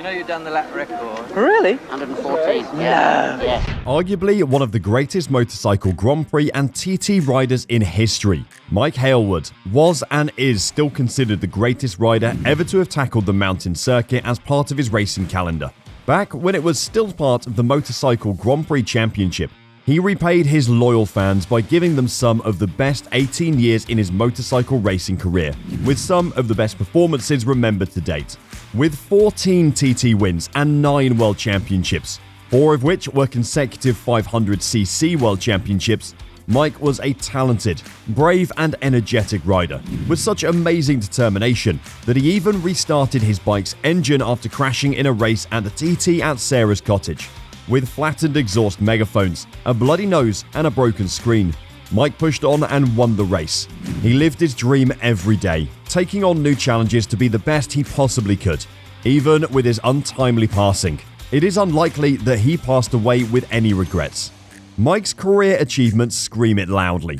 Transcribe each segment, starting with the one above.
know you've done the lap record. Really? 114. Yeah. Arguably one of the greatest motorcycle Grand Prix and TT riders in history, Mike Hailwood was and is still considered the greatest rider ever to have tackled the mountain circuit as part of his racing calendar. Back when it was still part of the Motorcycle Grand Prix Championship, he repaid his loyal fans by giving them some of the best 18 years in his motorcycle racing career, with some of the best performances remembered to date. With 14 TT wins and 9 World Championships, 4 of which were consecutive 500cc World Championships, Mike was a talented, brave and energetic rider with such amazing determination that he even restarted his bike's engine after crashing in a race at the TT at Sarah's Cottage. With flattened exhaust megaphones, a bloody nose and a broken screen, Mike pushed on and won the race. He lived his dream every day, taking on new challenges to be the best he possibly could. Even with his untimely passing, it is unlikely that he passed away with any regrets. Mike's career achievements scream it loudly.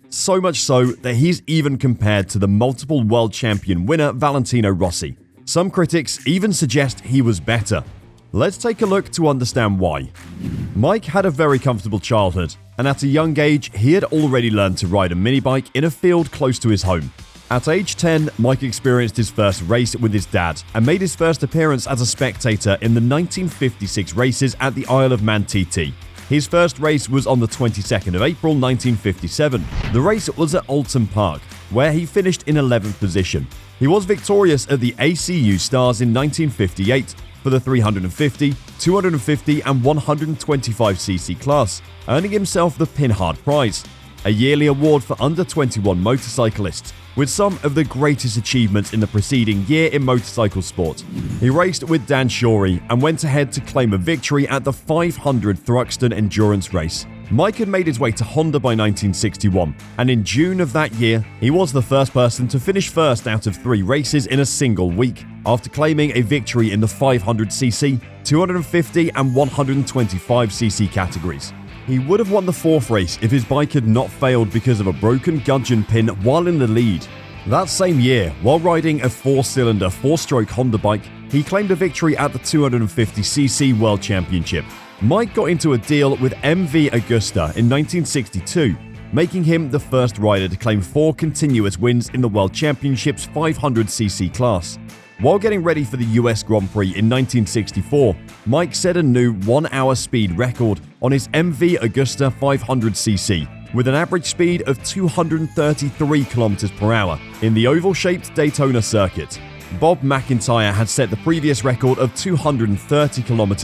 So much so that he's even compared to the multiple world champion winner Valentino Rossi. Some critics even suggest he was better. Let's take a look to understand why. Mike had a very comfortable childhood, and at a young age, he had already learned to ride a mini bike in a field close to his home. At age 10, Mike experienced his first race with his dad and made his first appearance as a spectator in the 1956 races at the Isle of Man TT. His first race was on the 22nd of April 1957. The race was at Alton Park, where he finished in 11th position. He was victorious at the ACU Stars in 1958 for the 350, 250 and 125cc class, earning himself the Pinhard Prize, a yearly award for under 21 motorcyclists, with some of the greatest achievements in the preceding year in motorcycle sport. He raced with Dan Shorey and went ahead to claim a victory at the 500 Thruxton Endurance Race. Mike had made his way to Honda by 1961, and in June of that year, he was the first person to finish first out of 3 races in a single week, after claiming a victory in the 500cc, 250 and 125cc categories. He would have won the 4th race if his bike had not failed because of a broken gudgeon pin while in the lead. That same year, while riding a 4-cylinder 4-stroke Honda bike, he claimed a victory at the 250cc World Championship. Mike got into a deal with MV Agusta in 1962, making him the first rider to claim 4 continuous wins in the World Championship's 500cc class. While getting ready for the US Grand Prix in 1964, Mike set a new 1-hour speed record on his MV Agusta 500cc with an average speed of 233 km/h in the oval-shaped Daytona circuit. Bob McIntyre had set the previous record of 230 km/h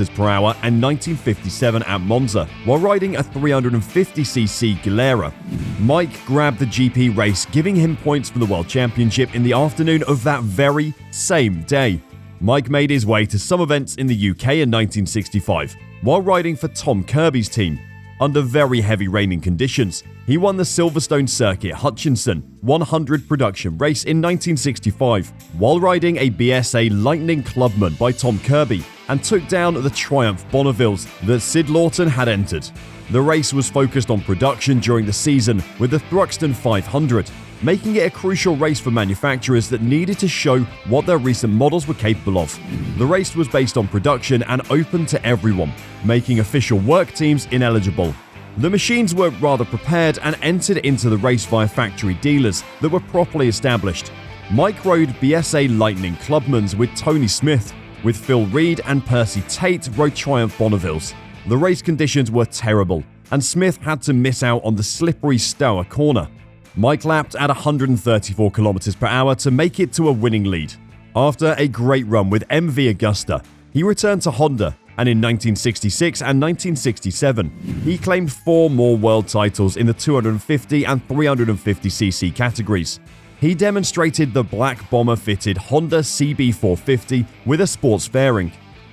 in 1957 at Monza, while riding a 350cc Galera. Mike grabbed the GP race, giving him points for the World Championship in the afternoon of that very same day. Mike made his way to some events in the UK in 1965, while riding for Tom Kirby's team. Under very heavy raining conditions, he won the Silverstone Circuit Hutchinson 100 production race in 1965 while riding a BSA Lightning Clubman by Tom Kirby and took down the Triumph Bonnevilles that Sid Lawton had entered. The race was focused on production during the season with the Thruxton 500, making it a crucial race for manufacturers that needed to show what their recent models were capable of. The race was based on production and open to everyone, making official work teams ineligible. The machines were rather prepared and entered into the race via factory dealers that were properly established. Mike rode BSA Lightning Clubmans with Tony Smith, with Phil Reed and Percy Tate rode Triumph Bonnevilles. The race conditions were terrible, and Smith had to miss out on the slippery Stour corner. Mike lapped at 134 km/h to make it to a winning lead. After a great run with MV Agusta, he returned to Honda, and in 1966 and 1967, he claimed 4 more world titles in the 250 and 350cc categories. He demonstrated the black bomber-fitted Honda CB450 with a sports fairing.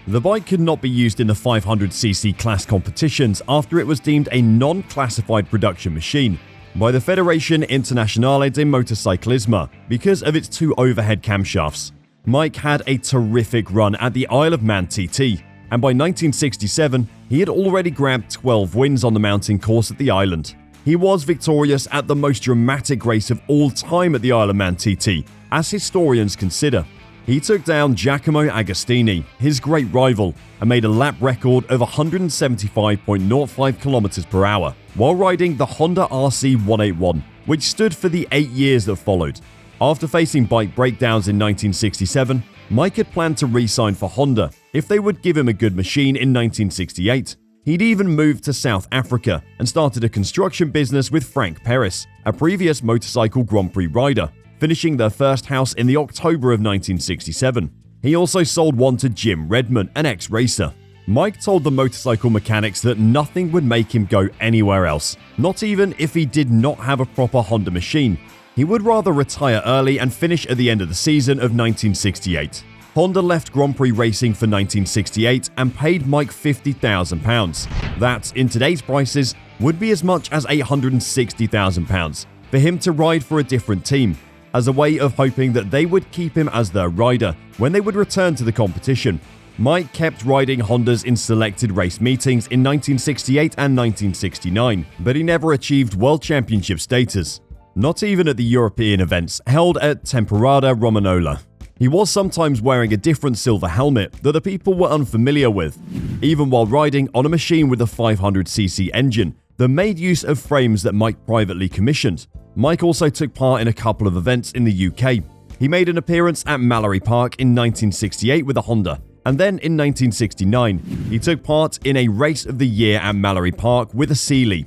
The bike could not be used in the 500cc class competitions after it was deemed a non-classified production machine by the Fédération Internationale de Motocyclisme because of its 2 overhead camshafts. Mike had a terrific run at the Isle of Man TT, and by 1967, he had already grabbed 12 wins on the mountain course at the island. He was victorious at the most dramatic race of all time at the Isle of Man TT, as historians consider. He took down Giacomo Agostini, his great rival, and made a lap record of 175.05 km per hour while riding the Honda RC181, which stood for the 8 years that followed. After facing bike breakdowns in 1967, Mike had planned to re-sign for Honda if they would give him a good machine in 1968. He'd even moved to South Africa and started a construction business with Frank Perez, a previous Motorcycle Grand Prix rider, finishing their first house in the October of 1967. He also sold one to Jim Redman, an ex-racer. Mike told the motorcycle mechanics that nothing would make him go anywhere else, not even if he did not have a proper Honda machine. He would rather retire early and finish at the end of the season of 1968. Honda left Grand Prix racing for 1968 and paid Mike £50,000. That, in today's prices, would be as much as £860,000 for him to ride for a different team, as a way of hoping that they would keep him as their rider when they would return to the competition. Mike kept riding Hondas in selected race meetings in 1968 and 1969, but he never achieved World Championship status, not even at the European events held at Temporada Romanola. He was sometimes wearing a different silver helmet that the people were unfamiliar with, even while riding on a machine with a 500cc engine that made use of frames that Mike privately commissioned. Mike also took part in a couple of events in the UK. He made an appearance at Mallory Park in 1968 with a Honda, and then in 1969, he took part in a race of the year at Mallory Park with a Sealy.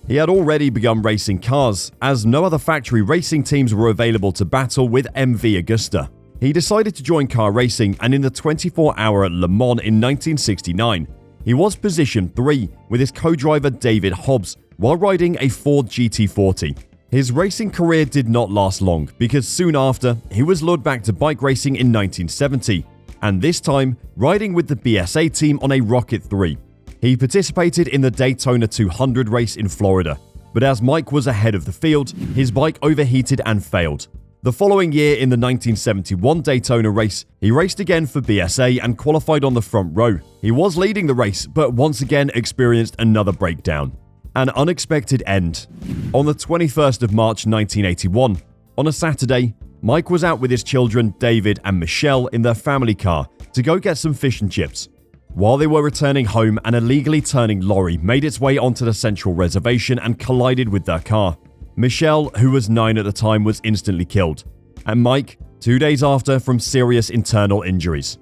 He had already begun racing cars, as no other factory racing teams were available to battle with MV Agusta. He decided to join car racing, and in the 24-hour at Le Mans in 1969, he was position 3 with his co-driver David Hobbs while riding a Ford GT40. His racing career did not last long because soon after, he was lured back to bike racing in 1970, and this time riding with the BSA team on a Rocket 3. He participated in the Daytona 200 race in Florida, but as Mike was ahead of the field, his bike overheated and failed. The following year in the 1971 Daytona race, he raced again for BSA and qualified on the front row. He was leading the race, but once again experienced another breakdown. An unexpected end. On the 21st of March 1981, on a Saturday, Mike was out with his children David and Michelle in their family car to go get some fish and chips. While they were returning home, an illegally turning lorry made its way onto the central reservation and collided with their car. Michelle, who was 9 at the time, was instantly killed, and Mike, 2 days after, from serious internal injuries.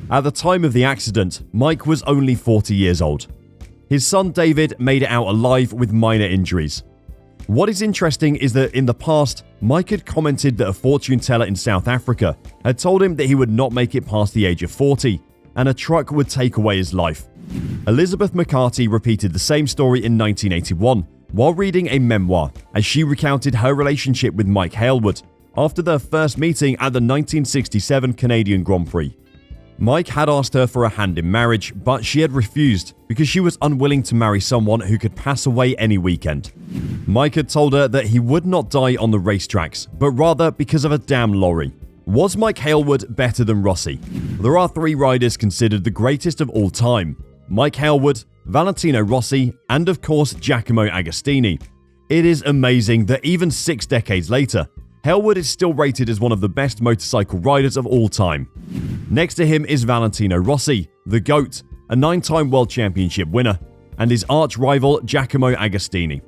At the time of the accident, Mike was only 40 years old. His son David made it out alive with minor injuries. What is interesting is that in the past, Mike had commented that a fortune teller in South Africa had told him that he would not make it past the age of 40, and a truck would take away his life. Elizabeth McCarthy repeated the same story in 1981 while reading a memoir, as she recounted her relationship with Mike Hailwood after their first meeting at the 1967 Canadian Grand Prix. Mike had asked her for a hand in marriage, but she had refused because she was unwilling to marry someone who could pass away any weekend. Mike had told her that he would not die on the racetracks, but rather because of a damn lorry. Was Mike Hailwood better than Rossi? There are 3 riders considered the greatest of all time: Mike Hailwood, Valentino Rossi, and of course Giacomo Agostini. It is amazing that even 6 decades later, Hailwood is still rated as one of the best motorcycle riders of all time. Next to him is Valentino Rossi, the GOAT, a 9-time World Championship winner, and his arch-rival Giacomo Agostini.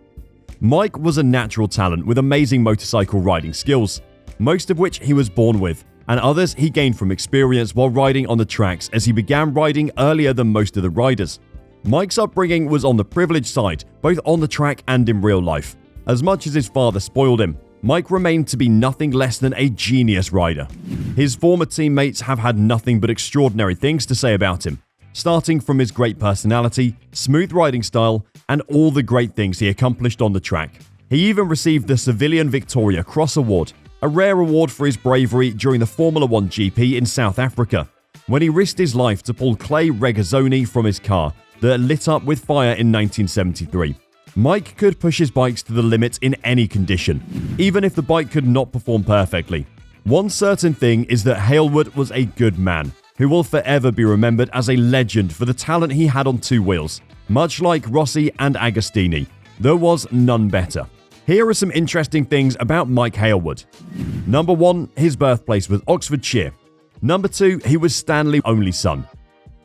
Mike was a natural talent with amazing motorcycle riding skills, most of which he was born with, and others he gained from experience while riding on the tracks, as he began riding earlier than most of the riders. Mike's upbringing was on the privileged side, both on the track and in real life. As much as his father spoiled him, Mike remained to be nothing less than a genius rider. His former teammates have had nothing but extraordinary things to say about him, starting from his great personality, smooth riding style, and all the great things he accomplished on the track. He even received the Civilian Victoria Cross Award, a rare award for his bravery during the Formula 1 GP in South Africa, when he risked his life to pull Clay Regazzoni from his car that lit up with fire in 1973. Mike could push his bikes to the limit in any condition, even if the bike could not perform perfectly. One certain thing is that Hailwood was a good man, who will forever be remembered as a legend for the talent he had on 2 wheels. Much like Rossi and Agostini, there was none better. Here are some interesting things about Mike Hailwood. Number 1, his birthplace was Oxfordshire. Number 2, he was Stanley's only son.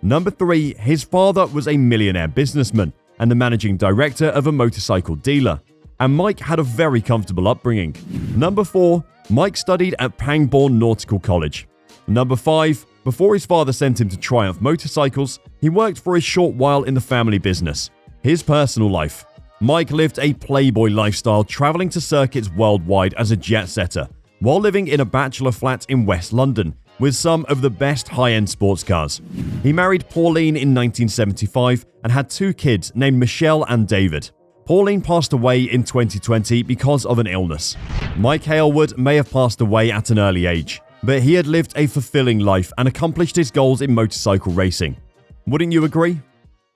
Number 3, his father was a millionaire businessman and the managing director of a motorcycle dealer, and Mike had a very comfortable upbringing. Number 4, Mike studied at Pangbourne Nautical College. Number 5, before his father sent him to Triumph Motorcycles, he worked for a short while in the family business. His personal life. Mike lived a playboy lifestyle, traveling to circuits worldwide as a jet setter, while living in a bachelor flat in West London with some of the best high-end sports cars. He married Pauline in 1975 and had 2 kids named Michelle and David. Pauline passed away in 2020 because of an illness. Mike Hailwood may have passed away at an early age, but he had lived a fulfilling life and accomplished his goals in motorcycle racing. Wouldn't you agree?